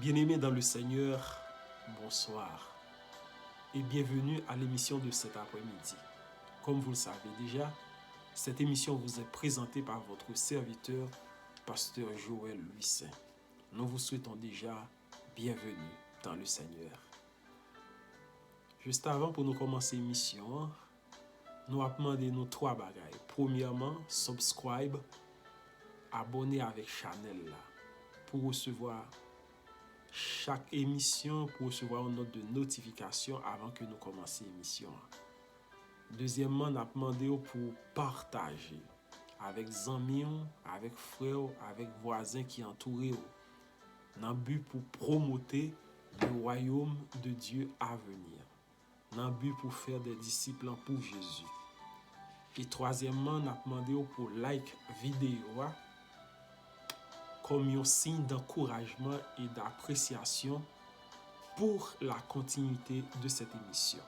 Bien-aimés dans le Seigneur, bonsoir et bienvenue à l'émission de cet après-midi. Comme vous le savez déjà, cette émission vous est présentée par votre serviteur, Pasteur Joël Louis-Saint. Nous vous souhaitons déjà bienvenue dans le Seigneur. Juste avant, pour nous commencer l'émission, nous avons demandé nos trois bagailles. Premièrement, subscribe, abonner avec Chanel là, pour recevoir chaque émission, pour recevoir une note de notification avant que nous commencions l'émission. Deuxièmement, nous avons demandé pour partager avec amis, avec frères, avec voisins qui entourent, dans le but pour promouvoir le royaume de Dieu à venir, dans le but pour faire des disciples pour Jésus. Et troisièmement, nous avons demandé pour like vidéo comme un signe d'encouragement et d'appréciation pour la continuité de cette émission.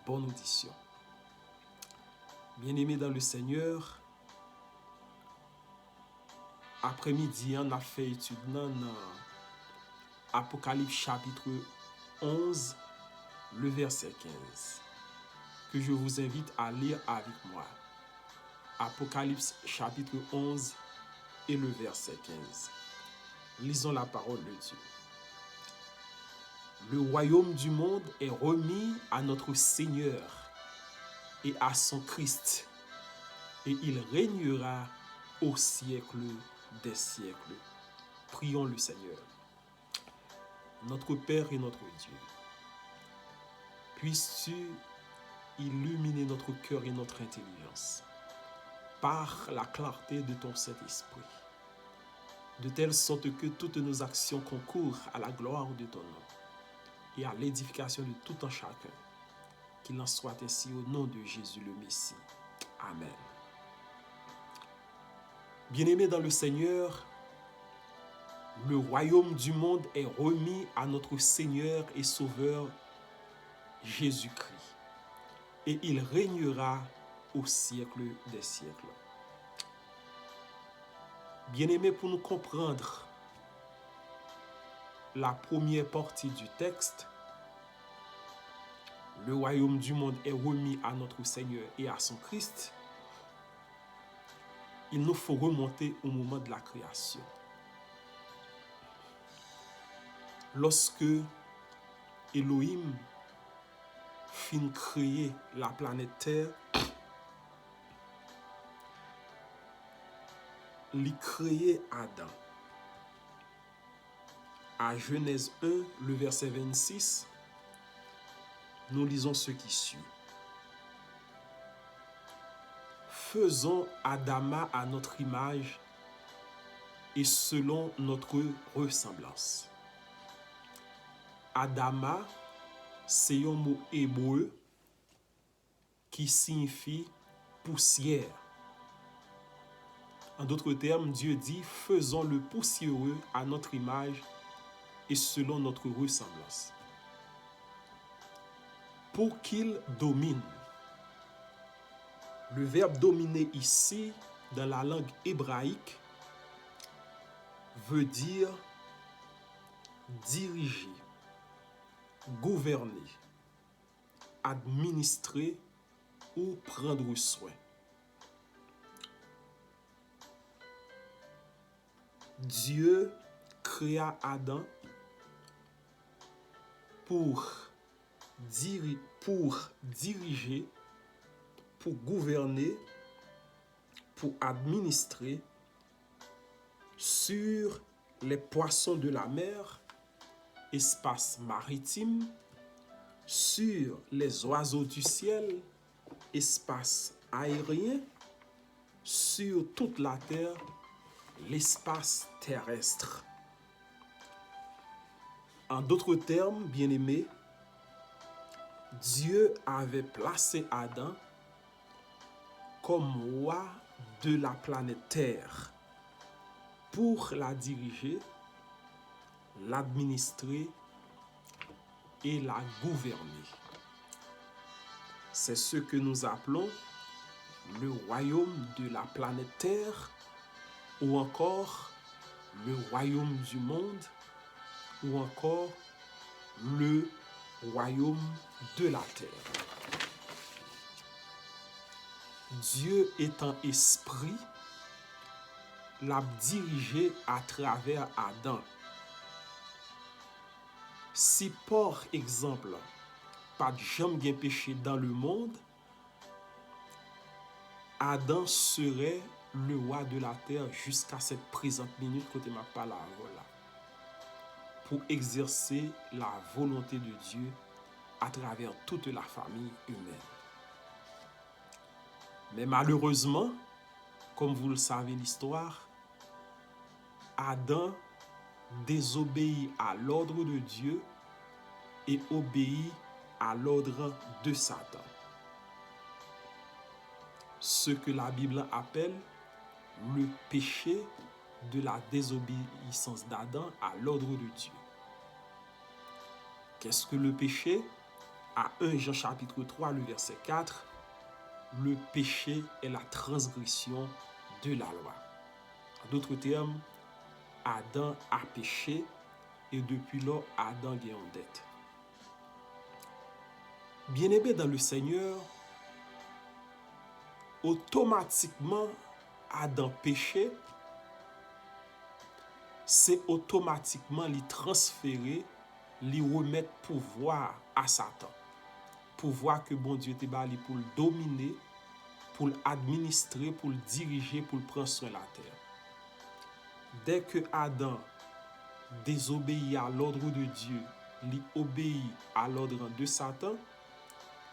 Bonne audition. Bien-aimés dans le Seigneur, après-midi, on a fait étude dans Apocalypse chapitre 11, le verset 15, que je vous invite à lire avec moi. Apocalypse chapitre 11 et le verset 15. Lisons la parole de Dieu. Le royaume du monde est remis à notre Seigneur et à son Christ, et il régnera au siècle des siècles. Prions le Seigneur. Notre Père et notre Dieu, puisses-tu illuminer notre cœur et notre intelligence par la clarté de ton Saint-Esprit, de telle sorte que toutes nos actions concourent à la gloire de ton nom et à l'édification de tout un chacun. Qu'il en soit ainsi au nom de Jésus le Messie. Amen. Bien-aimés dans le Seigneur, le royaume du monde est remis à notre Seigneur et Sauveur Jésus-Christ, et il régnera au siècle des siècles. Bien-aimés, pour nous comprendre la première partie du texte, le royaume du monde est remis à notre Seigneur et à son Christ, il nous faut remonter au moment de la création. Lorsque Elohim fin créer la planète Terre, il créait Adam. À Genèse 1, le verset 26, nous lisons ce qui suit. Faisons Adama à notre image et selon notre ressemblance. Adama, c'est un mot hébreu qui signifie poussière. En d'autres termes, Dieu dit, faisons le poussiéreux à notre image et selon notre ressemblance, pour qu'il domine. Le verbe dominer ici, dans la langue hébraïque, veut dire diriger, gouverner, administrer ou prendre soin. Dieu créa Adam pour diriger, pour gouverner, pour administrer sur les poissons de la mer, espace maritime, sur les oiseaux du ciel, espace aérien, sur toute la terre, l'espace terrestre. En d'autres termes, bien-aimés, Dieu avait placé Adam comme roi de la planète Terre pour la diriger, l'administrer et la gouverner. C'est ce que nous appelons le royaume de la planète Terre ou encore le royaume du monde ou encore le royaume de la terre. Dieu étant esprit, l'a dirigé à travers Adam. Si par exemple, pas de jamais gen péché dans le monde, Adam serait le roi de la terre jusqu'à cette présente minute côté ma parole là, pour exercer la volonté de Dieu à travers toute la famille humaine. Mais malheureusement, comme vous le savez l'histoire, Adam désobéit à l'ordre de Dieu et obéit à l'ordre de Satan. Ce que la Bible appelle le péché de la désobéissance d'Adam à l'ordre de Dieu. Qu'est-ce que le péché? À 1 Jean chapitre 3, le verset 4, le péché est la transgression de la loi. En d'autres termes, Adam a péché et depuis là, Adam est en dette. Bien-aimé dans le Seigneur, automatiquement, Adam péché, c'est automatiquement lui transférer, lui remettre pouvoir à Satan. Pouvoir que bon Dieu te bali pour le dominer, pour l'administrer, pour le diriger, pour le prendre sur la terre. Dès que Adam désobéit à l'ordre de Dieu, lui obéit à l'ordre de Satan,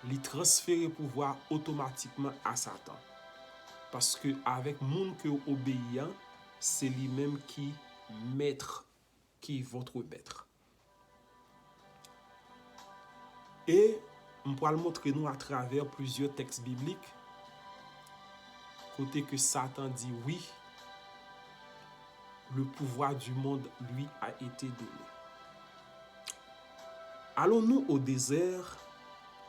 lui transférer pouvoir automatiquement à Satan. Parce que avec monde que obéissant, c'est lui-même qui maître, qui est votre maître. Et on pourra le montrer nous à travers plusieurs textes bibliques, côté que Satan dit oui, le pouvoir du monde lui a été donné. Allons-nous au désert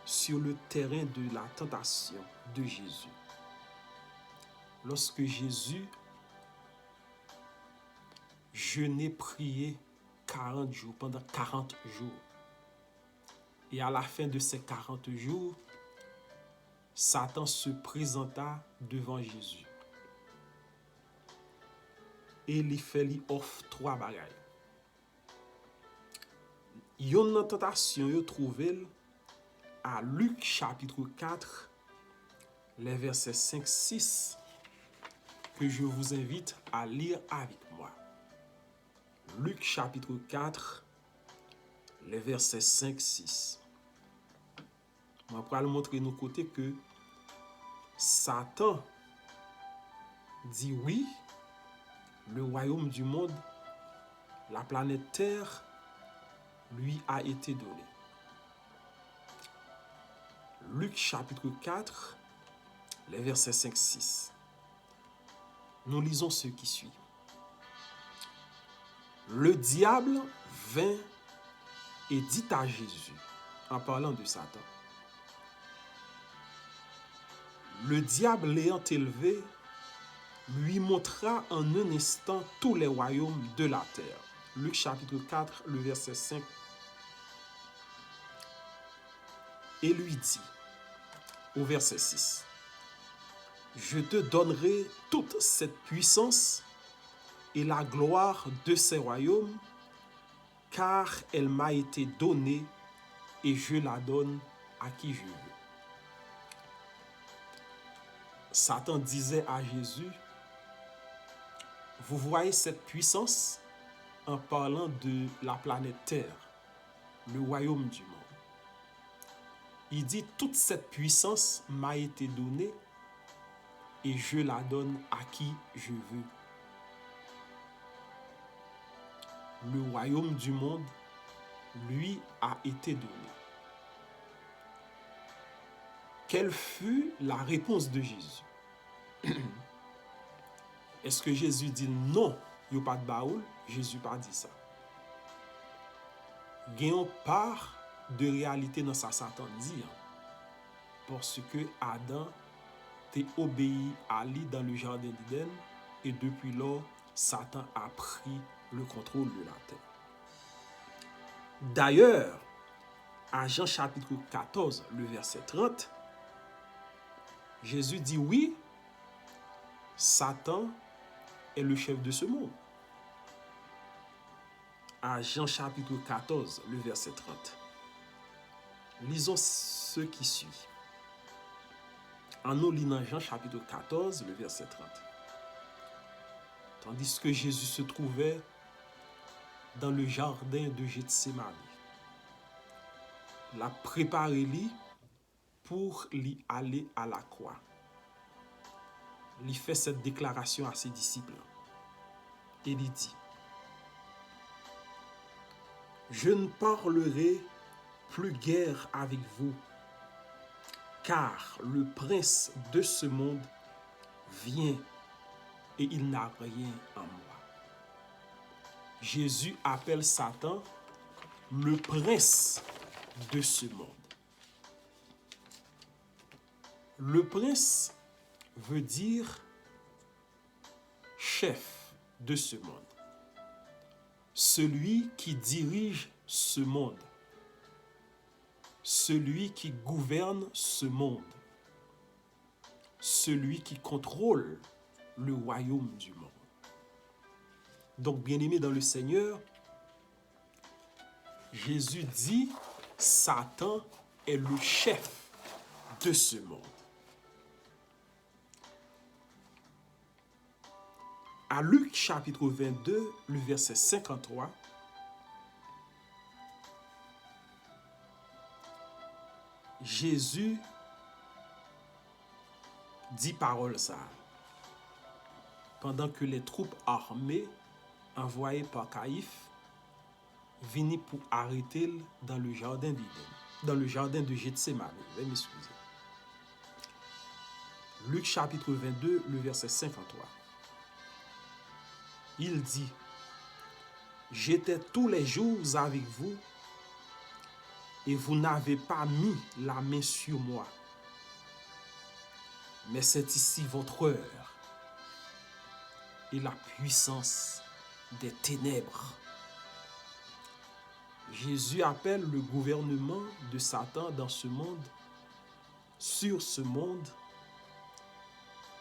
sur le terrain de la tentation de Jésus. Lorsque Jésus jeûnait, priait 40 jours, pendant 40 jours. Et à la fin de ces 40 jours, Satan se présenta devant Jésus. Et il fait lui offre 3 bagages. Yon nan tentation yo trouvé à Luc chapitre 4, les versets 5-6, que je vous invite à lire avec moi. Luc chapitre 4, les versets 5-6. On va le montrer nous côté que Satan dit oui, le royaume du monde, la planète Terre, lui a été donné. Luc chapitre 4, les versets 5-6. Nous lisons ce qui suit. Le diable vint et dit à Jésus, en parlant de Satan, le diable l'ayant élevé, lui montra en un instant tous les royaumes de la terre. Luc chapitre 4, le verset 5. Et lui dit, au verset 6, je te donnerai toute cette puissance et la gloire de ces royaumes, car elle m'a été donnée et je la donne à qui je veux. Satan disait à Jésus, vous voyez cette puissance en parlant de la planète Terre, le royaume du monde. Il dit, toute cette puissance m'a été donnée et je la donne à qui je veux. Le royaume du monde, lui, a été donné. Quelle fut la réponse de Jésus? Est-ce que Jésus dit non, il n'y a pas de baoul? Jésus n'a pas dit ça. Il y a une part de réalité dans sa Satan dit. Parce que Adam t'a obéi à lui dans le jardin d'Éden et depuis lors, Satan a pris le contrôle de la terre. D'ailleurs, à Jean chapitre 14, le verset 30, Jésus dit oui, Satan est le chef de ce monde. À Jean chapitre 14, le verset 30. Lisons ce qui suit. En nous lisant Jean chapitre 14, le verset 30. Tandis que Jésus se trouvait dans le jardin de Gethsémani, l'a préparé lui pour lui aller à la croix. Il fait cette déclaration à ses disciples. Et il dit, je ne parlerai plus guère avec vous, car le prince de ce monde vient et il n'a rien en moi. Jésus appelle Satan le prince de ce monde. Le prince veut dire chef de ce monde. Celui qui dirige ce monde. Celui qui gouverne ce monde. Celui qui contrôle le royaume du monde. Donc, bien-aimés dans le Seigneur, Jésus dit, Satan est le chef de ce monde. À Luc chapitre 22, le verset 53, Jésus dit parole ça. Pendant que les troupes armées envoyées par Caïphe venaient pour arrêter dans le jardin d'Éden, dans le jardin de Gethsémani. Veuillez m'excuser. Luc chapitre 22, le verset 53. Il dit, j'étais tous les jours avec vous et vous n'avez pas mis la main sur moi. Mais c'est ici votre heure et la puissance des ténèbres. Jésus appelle le gouvernement de Satan dans ce monde, sur ce monde,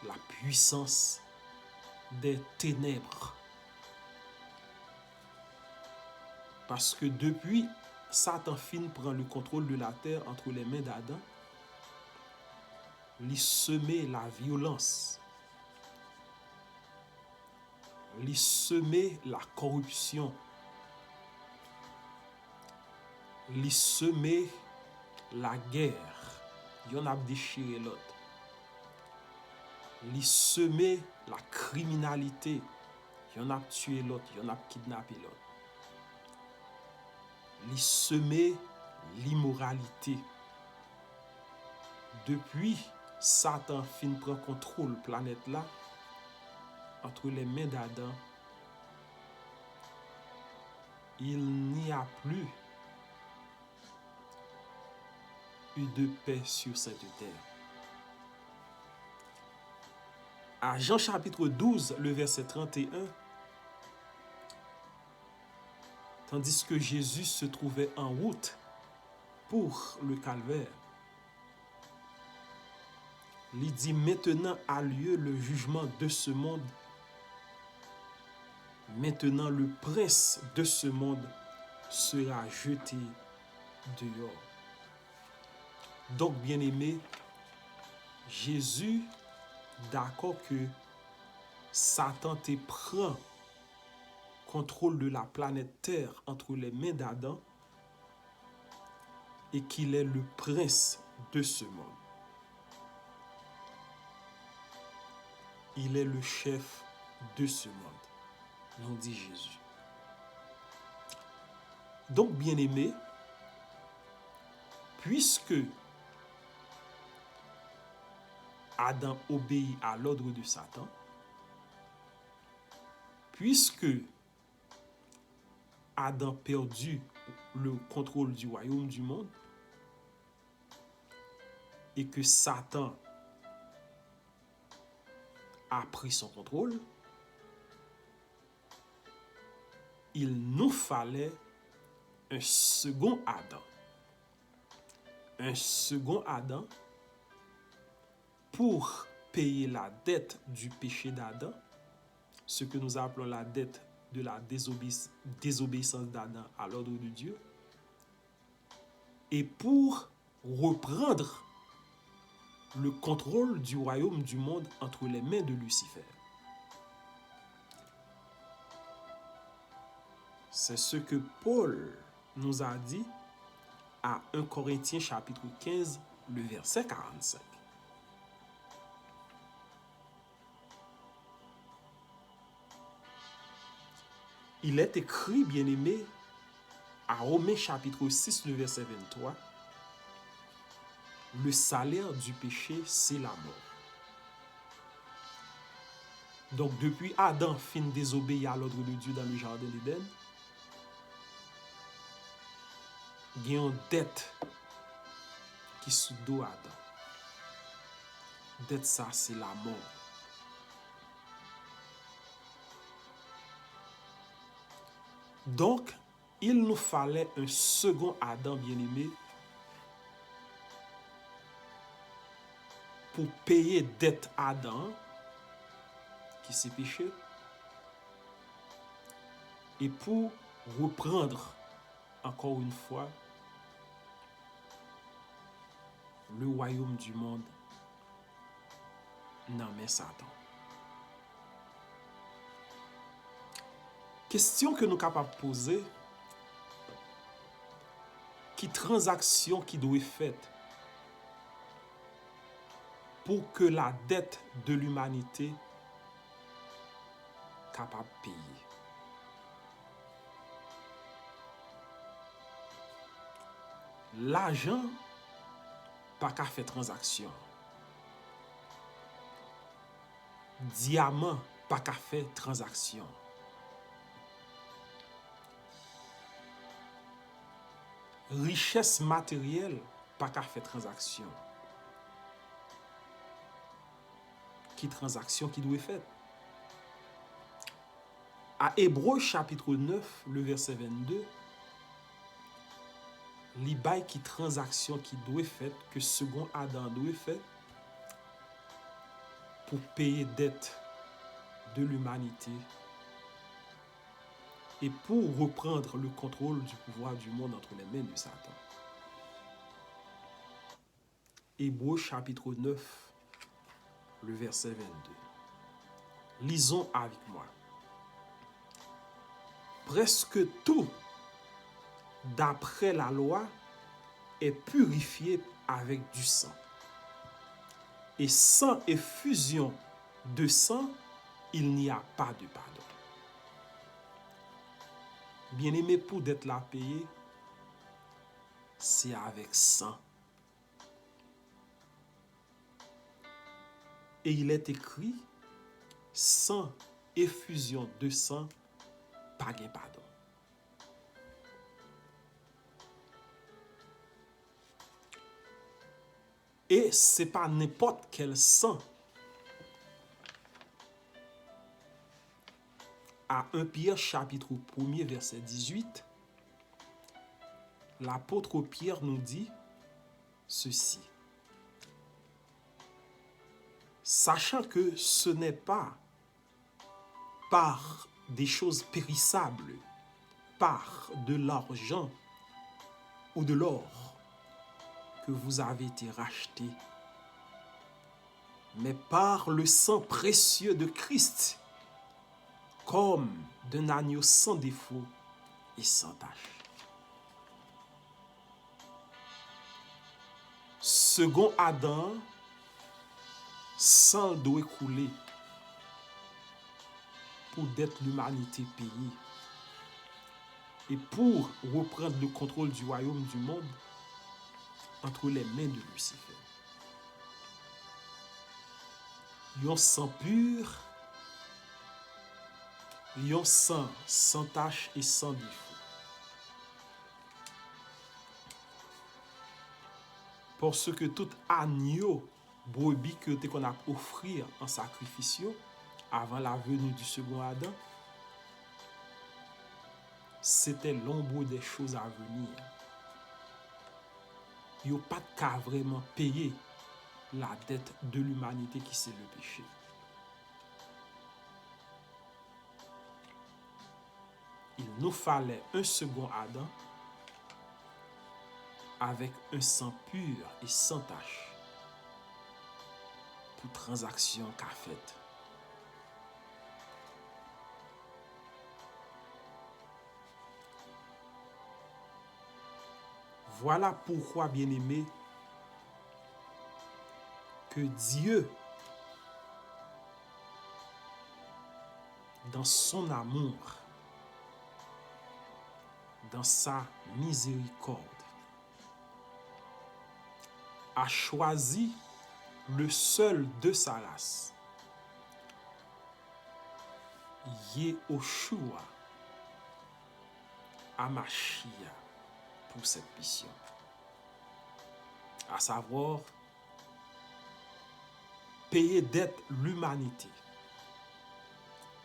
la puissance des ténèbres. Parce que depuis, Satan fin prend le contrôle de la terre entre les mains d'Adam, il semait la violence, il semait la corruption, il semait la guerre, il y en a déchiré l'autre, il semait la criminalité, il y en a tué l'autre, il y en a kidnappé l'autre. Il semait l'immoralité. Depuis, Satan fin prend contrôle planète là entre les mains d'Adam. Il n'y a plus eu de paix sur cette terre. À Jean chapitre 12, le verset 31, tandis que Jésus se trouvait en route pour le calvaire, il dit, maintenant a lieu le jugement de ce monde. Maintenant le prince de ce monde sera jeté dehors. Donc, bien-aimé, Jésus, d'accord que Satan te prend contrôle de la planète Terre entre les mains d'Adam et qu'il est le prince de ce monde. Il est le chef de ce monde, nous dit Jésus. Donc, bien-aimé, puisque Adam obéit à l'ordre de Satan, puisque Adam perdu le contrôle du royaume du monde et que Satan a pris son contrôle, il nous fallait un second Adam. Un second Adam pour payer la dette du péché d'Adam, ce que nous appelons la dette de la désobéissance d'Adam à l'ordre de Dieu, et pour reprendre le contrôle du royaume du monde entre les mains de Lucifer. C'est ce que Paul nous a dit à 1 Corinthiens chapitre 15, le verset 45. Il est écrit, bien-aimé, à Romains chapitre 6, le verset 23, le salaire du péché, c'est la mort. Donc, depuis Adam fin désobéi à l'ordre de Dieu dans le jardin d'Éden, il y a une dette qui sous dos Adam. Dette ça, c'est la mort. Donc, il nous fallait un second Adam bien-aimé pour payer dette Adam, qui s'est péché, et pour reprendre encore une fois le royaume du monde dans mes Satan. Question que nous sommes capables de poser, qui transaction qui doit être faite pour que la dette de l'humanité capable de payer? L'argent pas qu'à faire transaction. Diamant pas qu'à faire transaction. Richesse matérielle pas qu'à faire transaction. Qui transaction qui doit être faite? À Hébreux chapitre 9, le verset 22, li bay qui transaction qui doit faire que second Adam doit faire pour payer dette de l'humanité et pour reprendre le contrôle du pouvoir du monde entre les mains de Satan. Hébreux chapitre 9, le verset 22. Lisons avec moi. Presque tout, d'après la loi, est purifié avec du sang. Et sans effusion de sang, il n'y a pas de pardon. Bien-aimé, pour d'être là payé, c'est avec sang. Et il est écrit, sans effusion de sang, pas de pardon. Et ce n'est pas n'importe quel sang. À 1 Pierre chapitre 1er verset 18, l'apôtre Pierre nous dit ceci. Sachant que ce n'est pas par des choses périssables, par de l'argent ou de l'or que vous avez été rachetés, mais par le sang précieux de Christ, comme d'un agneau sans défaut et sans tache. Second Adam, sang doit couler pour d'être l'humanité payée et pour reprendre le contrôle du royaume du monde entre les mains de Lucifer. Un sang pur, un sang sans tache et sans défaut. Parce que tout agneau, brebis que qu'on a offrir en sacrifice avant la venue du second Adam, c'était l'ombre des choses à venir. Yo pas qu'à vraiment payer la dette de l'humanité qui c'est le péché. Il nous fallait un second Adam avec un sang pur et sans tache pour transaction qu'a faite. Voilà pourquoi, bien-aimés, que Dieu, dans son amour, dans sa miséricorde, a choisi le seul de sa race, Yehoshua Hamashiach, pour cette mission. À savoir, payer dette l'humanité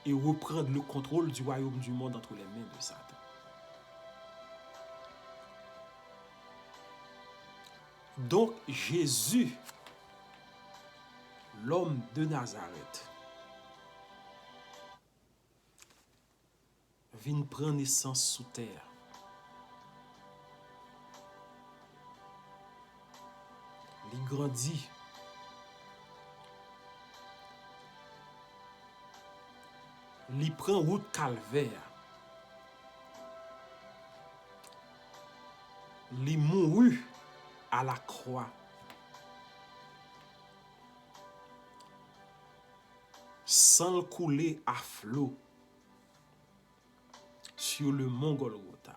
et reprendre le contrôle du royaume du monde entre les mains de Satan. Donc Jésus, l'homme de Nazareth, vient prendre naissance sous terre. Il grandit. Il prend route calvaire. Il mourut à la croix. Sans le couler à flot sur le mont Golgotha.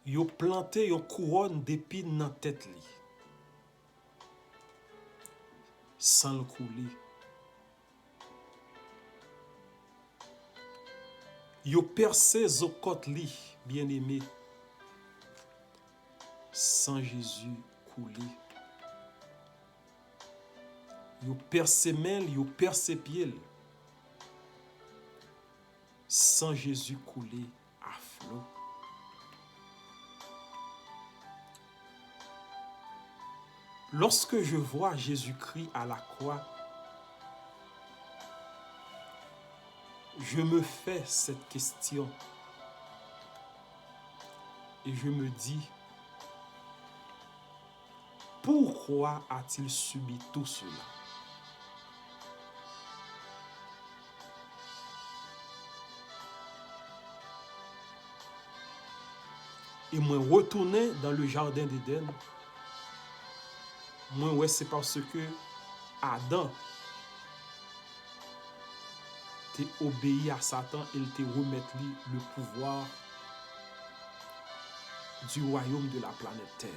Yo planté une couronne d'épines dans tête li. Sans le couler. Yo percé zokot li, bien-aimé. Sans Jésus couler. Yo percé main, yo percé pied. Sans Jésus couler à flot. Lorsque je vois Jésus-Christ à la croix, je me fais cette question et je me dis, pourquoi a-t-il subi tout cela? Et moi retourner dans le jardin d'Éden, moi ouais c'est parce que Adam t'es obéi à Satan et il te remet le pouvoir du royaume de la planète Terre.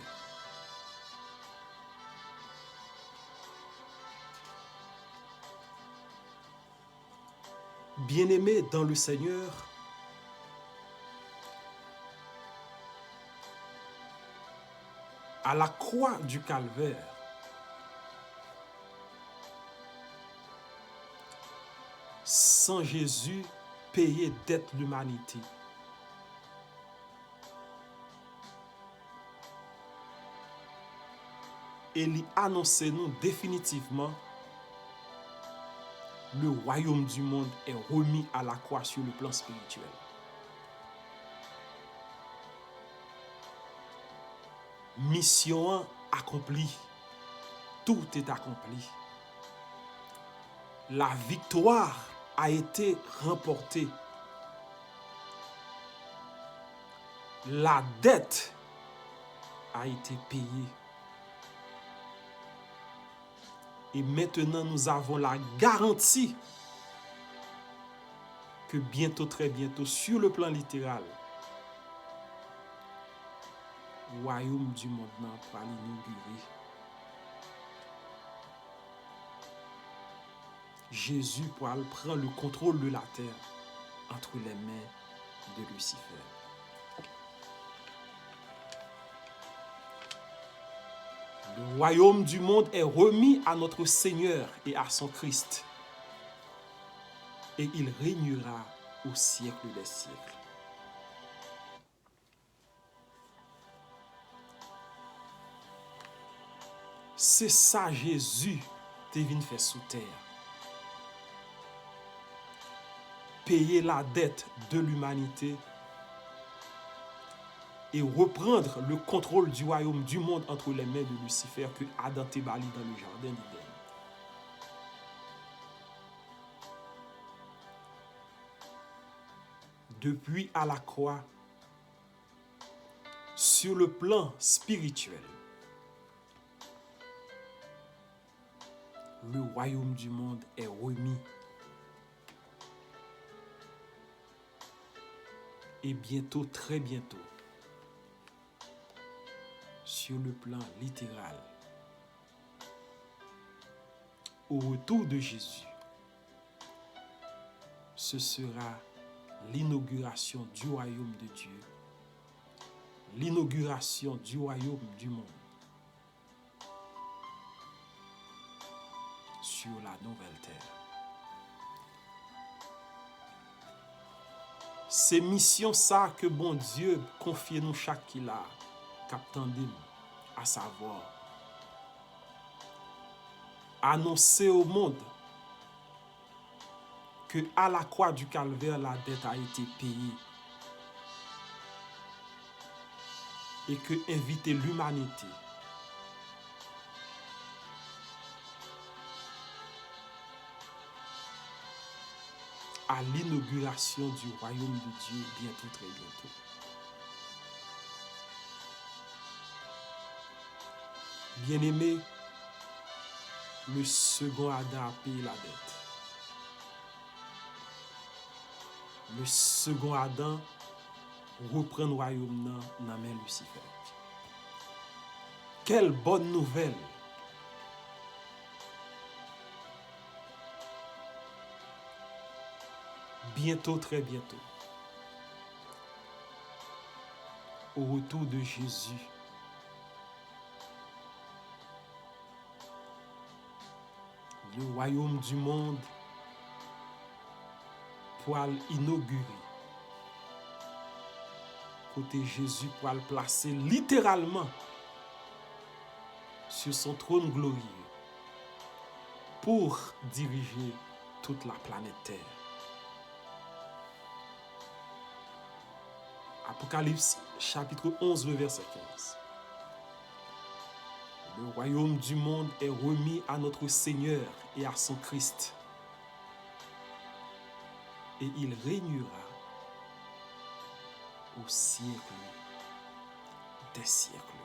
Bien-aimés dans le Seigneur, à la croix du calvaire, sans Jésus payer dette l'humanité. Et il annonce nous définitivement le royaume du monde est remis à la croix sur le plan spirituel. Mission accomplie. Tout est accompli. La victoire a été remportée. La dette a été payée. Et maintenant, nous avons la garantie que bientôt, très bientôt, sur le plan littéral, le royaume du monde va l'inaugurer. Jésus pourra prendre le contrôle de la terre entre les mains de Lucifer. Le royaume du monde est remis à notre Seigneur et à son Christ. et il régnera au siècle des siècles. C'est ça Jésus te venu faire sous terre. Payer la dette de l'humanité et reprendre le contrôle du royaume du monde entre les mains de Lucifer que Adam te bali dans le jardin d'Éden. Depuis à la croix, sur le plan spirituel, le royaume du monde est remis. Et bientôt, très bientôt, sur le plan littéral, au retour de Jésus, ce sera l'inauguration du royaume de Dieu, l'inauguration du royaume du monde sur la nouvelle terre. C'est mission ça que bon Dieu confie nous chaque qui l'a captandé, à savoir annoncer au monde que à la croix du calvaire la dette a été payée et que inviter l'humanité à l'inauguration du royaume de Dieu bientôt, très bientôt. Bien-aimé, le second Adam a payé la dette. Le second Adam reprend le royaume dans la main Lucifer. Quelle bonne nouvelle! Bientôt, très bientôt, au retour de Jésus, le royaume du monde pour l'inaugurer. Côté Jésus pour le placer littéralement sur son trône glorieux pour diriger toute la planète Terre. Apocalypse chapitre 11, le verset 15. Le royaume du monde est remis à notre Seigneur et à son Christ. Et il régnera au siècle des siècles.